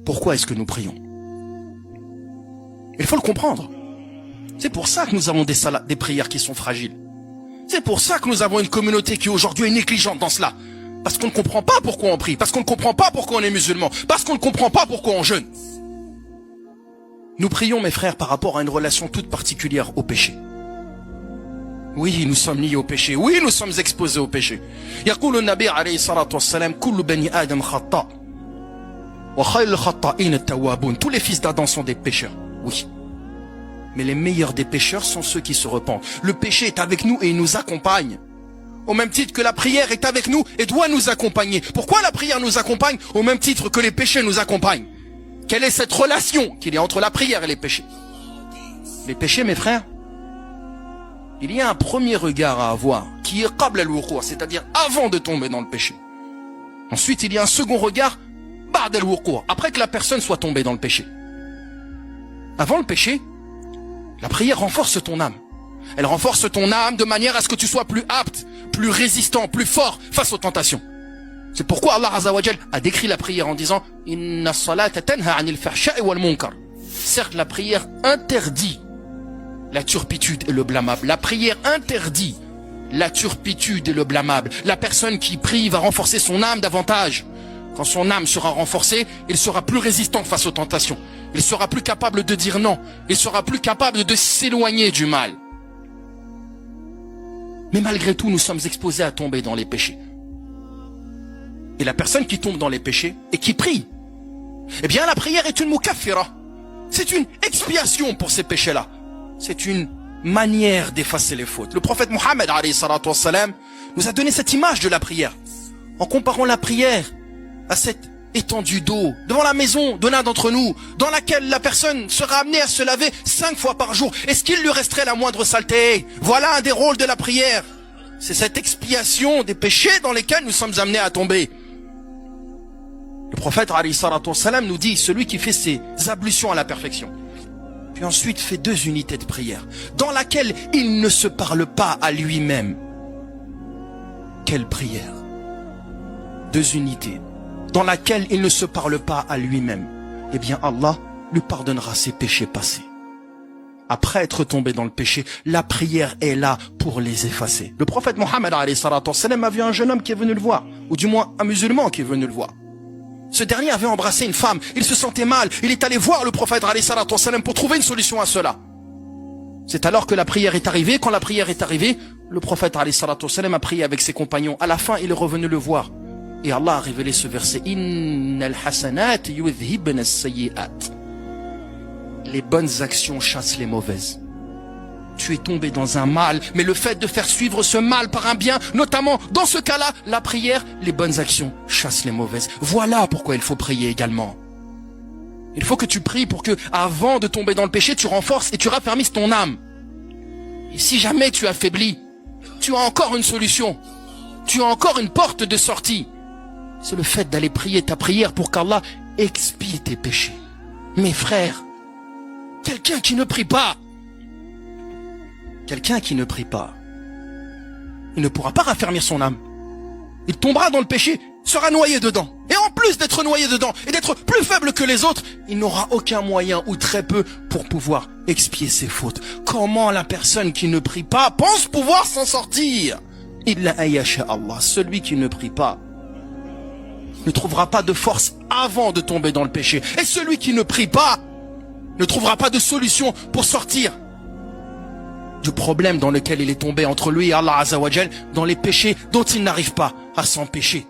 pourquoi est-ce que nous prions? Il faut le comprendre. C'est pour ça que nous avons des prières qui sont fragiles. C'est pour ça que nous avons une communauté qui aujourd'hui est négligente dans cela. Parce qu'on ne comprend pas pourquoi on prie, parce qu'on ne comprend pas pourquoi on est musulman, parce qu'on ne comprend pas pourquoi on jeûne. Nous prions, mes frères, par rapport à une relation toute particulière au péché. Oui, nous sommes liés au péché. Oui, nous sommes exposés au péché. يقول النبي عليه الصلاة والسلام كل بني آدم خطاء وخير الخطائين التوابون. Tous les fils d'Adam sont des pécheurs. Oui. Mais les meilleurs des pécheurs sont ceux qui se repentent. Le péché est avec nous et il nous accompagne. Au même titre que la prière est avec nous et doit nous accompagner. Pourquoi la prière nous accompagne au même titre que les péchés nous accompagnent? Quelle est cette relation qu'il y a entre la prière et les péchés? Les péchés, mes frères, il y a un premier regard à avoir qui est qabla al-wuqu', c'est-à-dire avant de tomber dans le péché. Ensuite, il y a un second regard ba'da al-wuqu', après que la personne soit tombée dans le péché. Avant le péché, la prière renforce ton âme. Elle renforce ton âme de manière à ce que tu sois plus apte, plus résistant, plus fort face aux tentations. C'est pourquoi Allah Azza wa Jal a décrit la prière en disant Inna as-salata tanha 'anil fahsha'i wal munkar. Certes, la prière interdit la turpitude et le blâmable. La prière interdit la turpitude et le blâmable. La personne qui prie va renforcer son âme davantage. Quand son âme sera renforcée, il sera plus résistant face aux tentations. Il sera plus capable de dire non. Il sera plus capable de s'éloigner du mal. Mais malgré tout, nous sommes exposés à tomber dans les péchés. Et la personne qui tombe dans les péchés et qui prie, eh bien la prière est une mukaffira. C'est une expiation pour ces péchés-là. C'est une manière d'effacer les fautes. Le prophète Mohammed alayhi salatu wassalam nous a donné cette image de la prière. En comparant la prière à cette étendue d'eau devant la maison de l'un d'entre nous, dans laquelle la personne sera amenée à se laver 5 fois par jour. Est-ce qu'il lui resterait la moindre saleté? Voilà un des rôles de la prière. C'est cette expiation des péchés dans lesquels nous sommes amenés à tomber. Le prophète alayhi salatu wassalam nous dit, celui qui fait ses ablutions à la perfection, puis ensuite fait 2 unités de prière, dans laquelle il ne se parle pas à lui-même. Quelle prière? 2 unités, dans laquelle il ne se parle pas à lui-même. Eh bien Allah lui pardonnera ses péchés passés. Après être tombé dans le péché, la prière est là pour les effacer. Le prophète Mohammed alayhi salatu wassalam a vu un jeune homme qui est venu le voir, ou du moins un musulman qui est venu le voir. Ce dernier avait embrassé une femme, il se sentait mal, il est allé voir le prophète alayhi salatu wassalam pour trouver une solution à cela. C'est alors que la prière est arrivée. Quand la prière est arrivée, le prophète alayhi salatu wassalam a prié avec ses compagnons. À la fin, il est revenu le voir. Et Allah a révélé ce verset. Innal hasanat yudhibna as-sayyi'at. Les bonnes actions chassent les mauvaises. Tu es tombé dans un mal, mais le fait de faire suivre ce mal par un bien, notamment dans ce cas-là, la prière, les bonnes actions chassent les mauvaises. Voilà pourquoi il faut prier également. Il faut que tu pries pour que, avant de tomber dans le péché, tu renforces et tu raffermisses ton âme. Et si jamais tu affaiblis, tu as encore une solution. Tu as encore une porte de sortie. C'est le fait d'aller prier ta prière pour qu'Allah expie tes péchés. Mes frères, quelqu'un qui ne prie pas, il ne pourra pas raffermir son âme. Il tombera dans le péché, sera noyé dedans. Et en plus d'être noyé dedans et d'être plus faible que les autres, il n'aura aucun moyen ou très peu pour pouvoir expier ses fautes. Comment la personne qui ne prie pas pense pouvoir s'en sortir? Illa ayasha Allah, celui qui ne prie pas ne trouvera pas de force avant de tomber dans le péché. Et celui qui ne prie pas ne trouvera pas de solution pour sortir du problème dans lequel il est tombé entre lui et Allah Azza wa Jal, dans les péchés dont il n'arrive pas à s'empêcher.